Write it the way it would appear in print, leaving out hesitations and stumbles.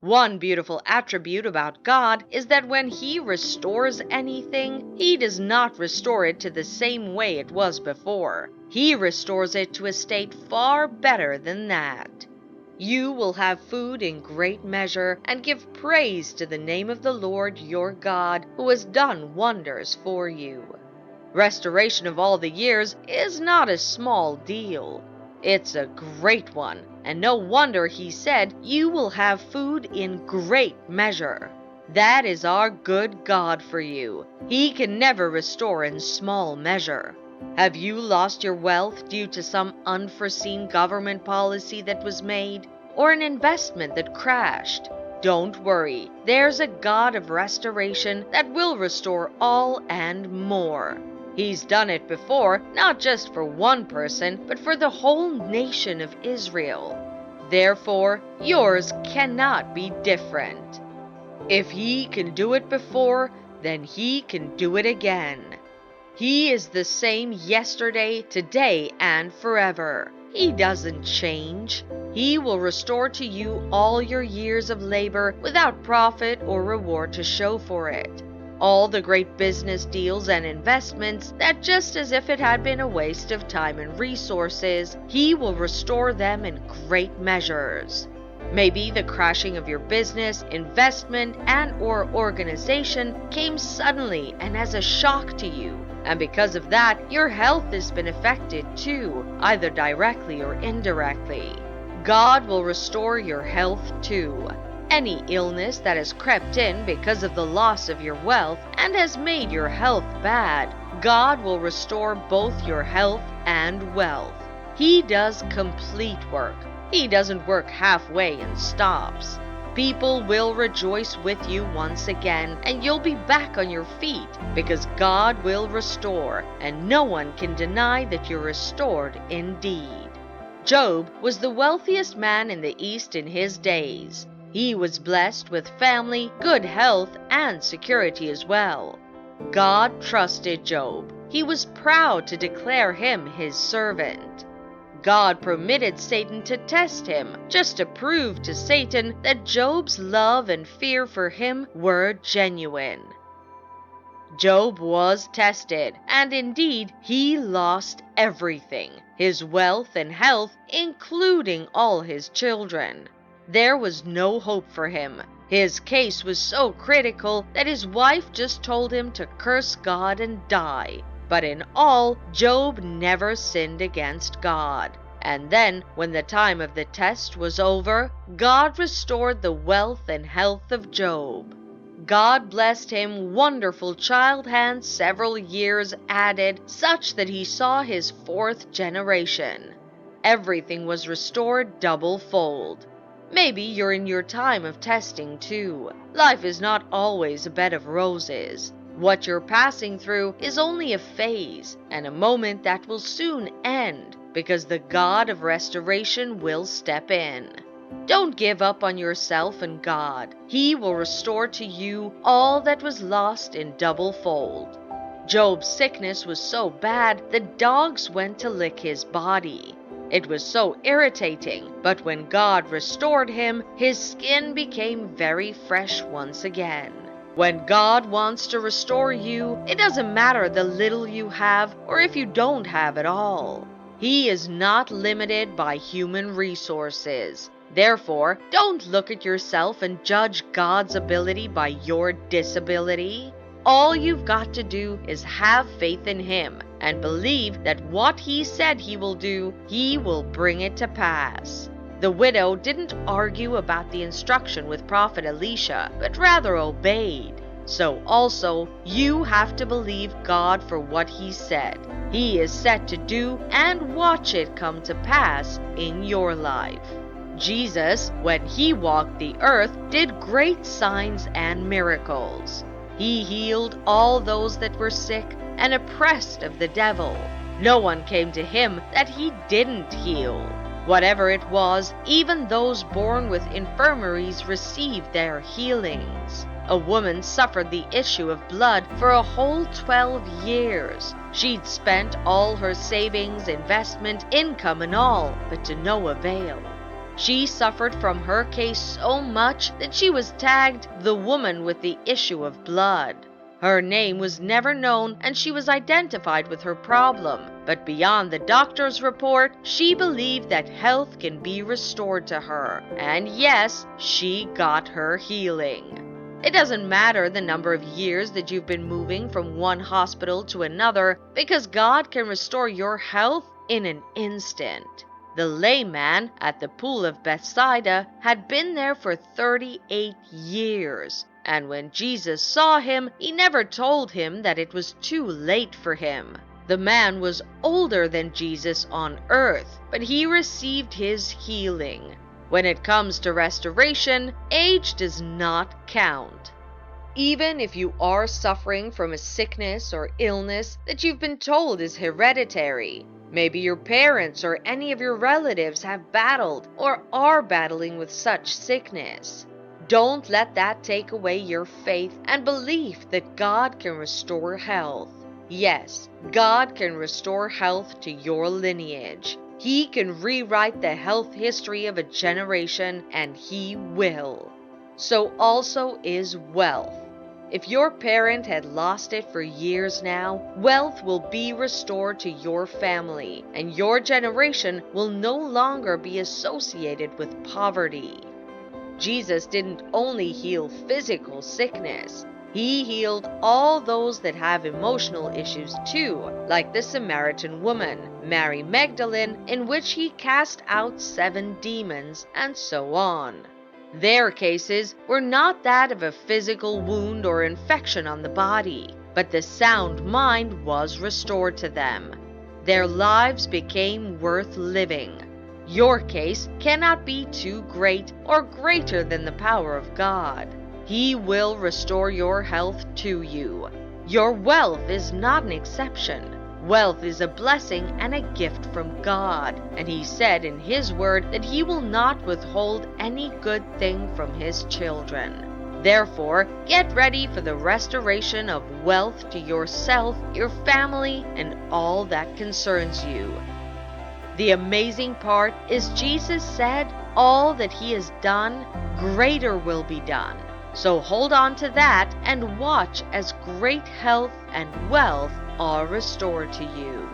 One beautiful attribute about God is that when He restores anything, He does not restore it to the same way it was before. He restores it to a state far better than that. You will have food in great measure and give praise to the name of the Lord your God, who has done wonders for you. Restoration of all the years is not a small deal. It's a great one, and no wonder He said you will have food in great measure. That is our good God for you. He can never restore in small measure. Have you lost your wealth due to some unforeseen government policy that was made, or an investment that crashed? Don't worry, there's a God of restoration that will restore all and more. He's done it before, not just for one person, but for the whole nation of Israel. Therefore, yours cannot be different. If He can do it before, then He can do it again. He is the same yesterday, today, and forever. He doesn't change. He will restore to you all your years of labor without profit or reward to show for it. All the great business deals and investments that just as if it had been a waste of time and resources, He will restore them in great measures. Maybe the crashing of your business, investment, and/or organization came suddenly and as a shock to you, and because of that, your health has been affected too, either directly or indirectly. God will restore your health too. Any illness that has crept in because of the loss of your wealth and has made your health bad, God will restore both your health and wealth. He does complete work. He doesn't work halfway and stops. People will rejoice with you once again, and you'll be back on your feet because God will restore, and no one can deny that you're restored indeed. Job was the wealthiest man in the East in his days. He was blessed with family, good health, and security as well. God trusted Job. He was proud to declare him His servant. God permitted Satan to test him, just to prove to Satan that Job's love and fear for him were genuine. Job was tested, and indeed he lost everything, his wealth and health, including all his children. There was no hope for him. His case was so critical that his wife just told him to curse God and die. But in all, Job never sinned against God. And then, when the time of the test was over, God restored the wealth and health of Job. God blessed him wonderful child hands several years added, such that he saw his fourth generation. Everything was restored double-fold. Maybe you're in your time of testing too. Life is not always a bed of roses. What you're passing through is only a phase and a moment that will soon end because the God of restoration will step in. Don't give up on yourself and God. He will restore to you all that was lost in double-fold. Job's sickness was so bad the dogs went to lick his body. It was so irritating, but when God restored him, his skin became very fresh once again. When God wants to restore you, it doesn't matter the little you have or if you don't have at all. He is not limited by human resources. Therefore, don't look at yourself and judge God's ability by your disability. All you've got to do is have faith in Him and believe that what He said He will do, He will bring it to pass. The widow didn't argue about the instruction with Prophet Elisha, but rather obeyed. So also, you have to believe God for what He said. He is set to do and watch it come to pass in your life. Jesus, when He walked the earth, did great signs and miracles. He healed all those that were sick and oppressed of the devil. No one came to Him that He didn't heal. Whatever it was, even those born with infirmities received their healings. A woman suffered the issue of blood for a whole 12 years. She'd spent all her savings, investment, income and all, but to no avail. She suffered from her case so much that she was tagged the woman with the issue of blood. Her name was never known and she was identified with her problem, but beyond the doctor's report, she believed that health can be restored to her. And yes, she got her healing. It doesn't matter the number of years that you've been moving from one hospital to another, because God can restore your health in an instant. The layman at the pool of Bethsaida had been there for 38 years, and when Jesus saw him, he never told him that it was too late for him. The man was older than Jesus on earth, but he received his healing. When it comes to restoration, age does not count. Even if you are suffering from a sickness or illness that you've been told is hereditary, maybe your parents or any of your relatives have battled or are battling with such sickness, don't let that take away your faith and belief that God can restore health. Yes, God can restore health to your lineage. He can rewrite the health history of a generation, and He will. So also is wealth. If your parent had lost it for years now, wealth will be restored to your family, and your generation will no longer be associated with poverty. Jesus didn't only heal physical sickness. He healed all those that have emotional issues too, like the Samaritan woman, Mary Magdalene, in which he cast out 7 demons, and so on. Their cases were not that of a physical wound or infection on the body, but the sound mind was restored to them. Their lives became worth living. Your case cannot be too great or greater than the power of God. He will restore your health to you. Your wealth is not an exception. Wealth is a blessing and a gift from God, and He said in His word that He will not withhold any good thing from His children. Therefore, get ready for the restoration of wealth to yourself, your family, and all that concerns you. The amazing part is Jesus said, all that He has done, greater will be done. So hold on to that and watch as great health and wealth are restored to you.